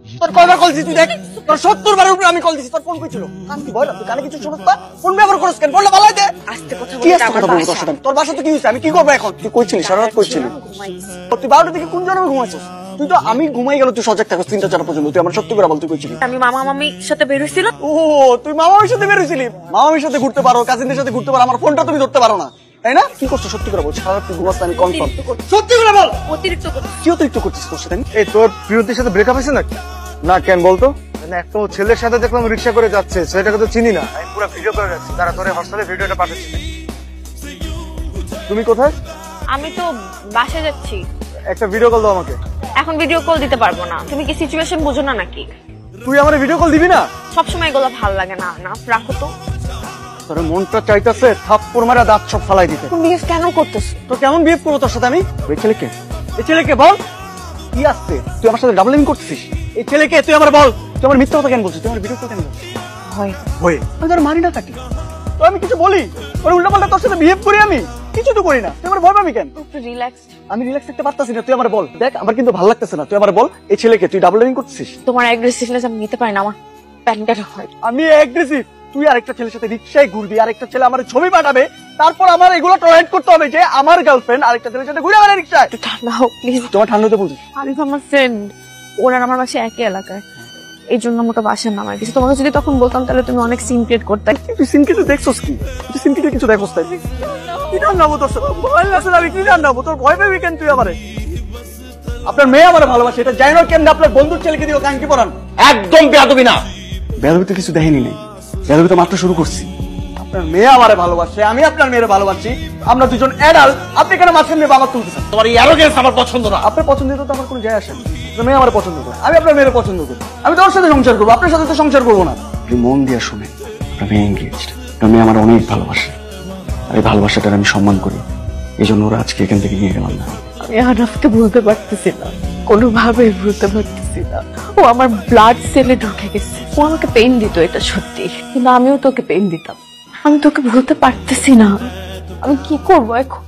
তোর কয়বার কল দিছিস তুই দেখ, তোর 70 বারের উপরে আমি কল দিছি, তোর ফোন কই ছিল? কান কি বল, তুই কানে কিছু শুনছ না? ফোন ব্যবহার করছ কেন? বললে ভালো হইতে। আস্তে কথা কি বলতে আস্তে আমার কথা বলবো তোর বাসা। সাথে? তোর বাসা তো কি হইছে? আমি কি করব এখন? তুই কই ছিলিস? সারা রাত কই ছিলিস? তুই 12টা থেকে কোন জন্মে ঘুমাইছিস? তুই তো আমি ঘুমাই গেল তুই সজাগ থাকস 3টা 4টা পর্যন্ত। তুই আমার সত্যি করে বল তুই কই ছিলিস? আমি মামা মামির সাথে বের হইছিলাম। ও তুই মামার সাথে বের হইছিলি? মামার সাথে ঘুরতে পারো, কাজিনদের সাথে ঘুরতে পারো, আমার ফোনটা তুমি ধরতে পারো না, তাই না? কি করছিস সত্যি করে বল? সারা রাত তুই ঘুমাস না, আমি কনফার্ম। সত্যি করে বল, অতিরিক্ত করছি। কি অতিরিক্ত করছিস তোর সাথে? এই তোর প্রিয়তির সাথে ব্রেকআপ হয়েছে নাকি? না কেন বলতো? মানে একটা ছেলের সাথে দেখলাম রিক্সা করে যাচ্ছে, সেটাকে তো চিনি না, আমি পুরো ভিডিও করে রাখছি, তারা তোর হোয়াটসঅ্যাপে ভিডিওটা পাঠাচ্ছি। তুমি কোথায়? আমি তো বাসে যাচ্ছি। একটা ভিডিও কল দাও আমাকে। এখন ভিডিও কল দিতে পারবো না। তুমি কি সিচুয়েশন বুঝো না নাকি? তুই আমার ভিডিও কল দিবি না? সবসময় এগুলো ভালো লাগে না। না রাখো তো। তোর মনটা চাইতাছে থাপ্পড় মারা দাঁত সব ফালাই দিতে। তুমি বিহেভ কেন করতেছ? তো কেমন বিহেভ করবো তোর সাথে আমি? ওই ছেলেকে, এই ছেলেকে বল কি আসছে? তুই আমার সাথে ডাবলিং করছিস? এই ছেলেকে তুই আমার বল, তুই আমার মিথ্যা কথা কেন বলছিস? তুই আমার ভিডিও কল কেন বলছিস? হয় ভয়ে আমি তোর মারি না কাটি, তো আমি কিছু বলি ওর উল্টা পাল্টা তোর সাথে বিহেভ করি? আমি কিছু তো করি না, তুই আমার ভয় পাবি কেন? একটু রিল্যাক্স। আমি রিল্যাক্স থাকতে পারতাছি না, তুই আমার বল। দেখ আমার কিন্তু ভালো লাগতেছে না, তুই আমার বল এই ছেলেকে তুই ডাবলিং করছিস? তোমার অ্যাগ্রেসিভনেস আমি নিতে পারি না। আমার প্যানিকটা হয়। আমি অ্যাগ্রেসিভ? তুই আরেকটা ছেলের সাথে রিক্সায় ঘুরবি, আরেকটা ছেলে আমার ছবি পাঠাবে, তারপর আমার এগুলো টলারেট করতে হবে যে আমার গার্লফ্রিয়েন্ড আরেকটা ছেলের সাথে ঘুরে বেড়ায় রিক্সায়? একটু ঠান্ডা হোক প্লিজ। তোমার ঠান্ডা হতে বলছিস? আরিফ আমার ফ্রেন্ড, ওরা আমার বাসা একই এলাকায়, এই জন্য মোটা বাসার নামাই দিয়েছে। তোমাকে যদি তখন বলতাম তাহলে তুমি অনেক সিন ক্রিয়েট করতে। তুই সিনকিতে দেখছস কি? তুই সিনকিতে কিছু দেখছস তাই? কি জানাবো তোর সাথে? ভয় লাগছে, আমি কি জানাবো? তোর ভয় পাবি কেন তুই আমারে? আপনার মেয়ে আমারে ভালোবাসে, এটা জানি না কেমনে আপনার বন্ধুর ছেলেকে দিও কাঙ্কি পড়ান। একদম বেয়াদবি না। বেয়াদবি তো কিছু দেখিনি নেই, বেয়াদবি তো মাত্র শুরু করছি। আপনার মেয়ে আমারে ভালোবাসে, আমি আপনার মেয়ের ভালোবাসি, আমরা দুজন অ্যাডাল্ট, আপনি কেন মাঝখানে নিয়ে বাবা তুলতেছেন? তোমার এই অ্যারোগেন্স আমার পছন্দ না। আপনার পছন্দ তো আমার কোনো যায় আসে না। আপনার মেয়ে আমার পছন্দ করে, আমি আপনার মেয়ের পছন্দ করি, আমি তোর সাথে সংসার করবো, আপনার সাথে তো সংসার করবো না। আপনি মন দিয়ে শুনে, আপনার মেয়ে এনগেজড, আপনার মেয়ে আমার অনেক ভালোবাসে, আর এই ভালোবাসাটার আমি সম্মান করি, এই জন্য ওরা আজকে এখান থেকে নিয়ে গেলাম না। আমি আনাফকে ভুলতে পারতেছি না, কোনোভাবে ভুলতে পারতেছি না। ও আমার ব্লাড সেলে ঢুকে গেছে। ও আমাকে পেইন দিত, এটা সত্যি, কিন্তু আমিও তোকে পেইন দিতাম। আমি তোকে ভুলতে পারতেছি না। আমি কি করবো এখন?